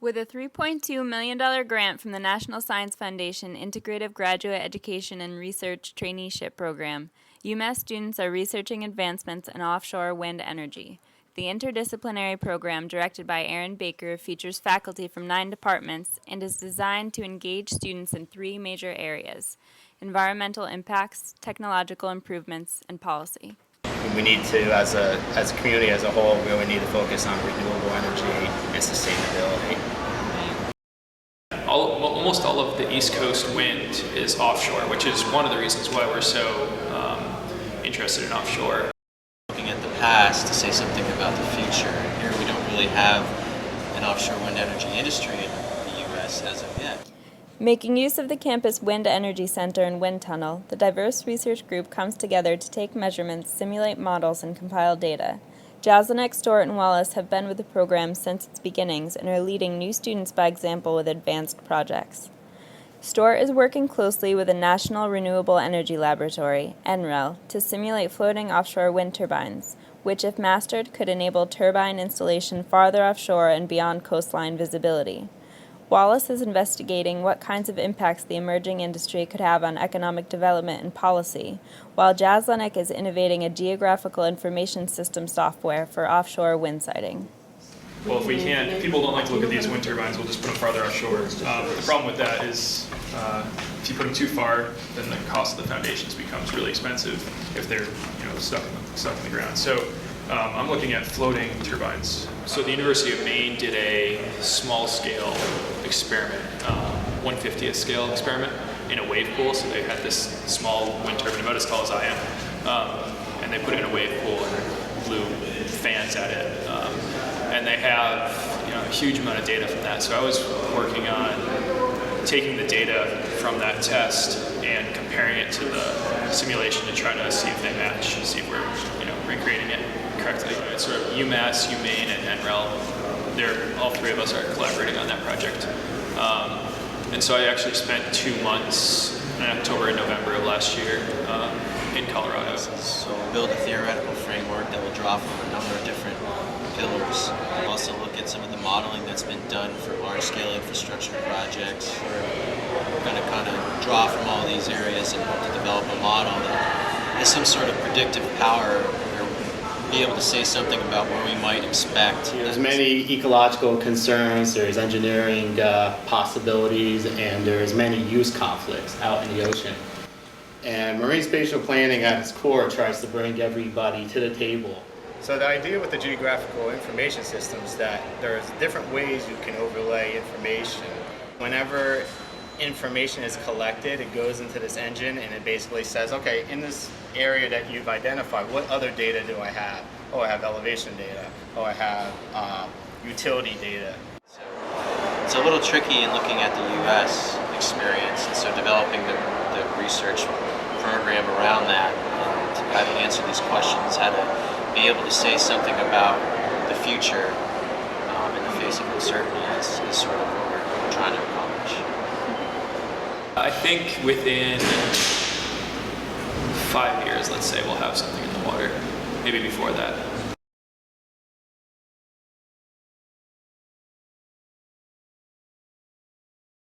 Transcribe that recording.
With a $3.2 million grant from the National Science Foundation Integrative Graduate Education and Research Traineeship Program, UMass students are researching advancements in offshore wind energy. The interdisciplinary program, directed by Aaron Baker, features faculty from 9 departments and is designed to engage students in 3 major areas: environmental impacts, technological improvements, and policy. We need to, as a community as a whole, really need to focus on renewable energy and sustainability. Almost all of the East Coast wind is offshore, which is one of the reasons why we're so interested in offshore. Looking at the past to say something about the future. Here we don't really have an offshore wind energy industry in the U.S. as of yet. Making use of the campus Wind Energy Center and Wind Tunnel, the diverse research group comes together to take measurements, simulate models, and compile data. Jaslinek, Stewart, and Wallace have been with the program since its beginnings and are leading new students by example with advanced projects. Stewart is working closely with the National Renewable Energy Laboratory, NREL, to simulate floating offshore wind turbines, which, if mastered, could enable turbine installation farther offshore and beyond coastline visibility. Wallace is investigating what kinds of impacts the emerging industry could have on economic development and policy, while Jaslinek is innovating a geographical information system software for offshore wind siting. Well, if people don't like to look at these wind turbines, we'll just put them farther offshore. The problem with that is if you put them too far, then the cost of the foundations becomes really expensive if they're stuck in the ground. So I'm looking at floating turbines. So the University of Maine did a small-scale experiment, 1/50th scale experiment in a wave pool. So they had this small wind turbine, about as tall as I am, and they put it in a wave pool and blew fans at it. And they have a huge amount of data from that. So I was working on taking the data from that test and comparing it to the simulation to try to see if they match, see if we're recreating it correctly. It's sort of UMass, UMaine, and NREL. All 3 of us are collaborating on that project. And so I actually spent 2 months in October and November of last year in Colorado. So we'll build a theoretical framework that will draw from a number of different pillars. We'll also look at some of the modeling that's been done for large-scale infrastructure projects. We're going to kind of draw from all these areas and hope to develop a model that has some sort of predictive power or be able to say something about where we might expect. There's many ecological concerns, there's engineering possibilities, and there's many use conflicts out in the ocean. And marine spatial planning at its core tries to bring everybody to the table. So the idea with the geographical information system is that there's different ways you can overlay information. Whenever information is collected, it goes into this engine and it basically says, okay, in this area that you've identified, what other data do I have? Oh, I have elevation data. Oh, I have utility data. So it's a little tricky in looking at the U.S. experience, and so developing the research program around that and how to answer these questions, how to be able to say something about the future in the face of uncertainty is sort of what we're trying to accomplish. I think within 5 years, let's say, we'll have something in the water. Maybe before that.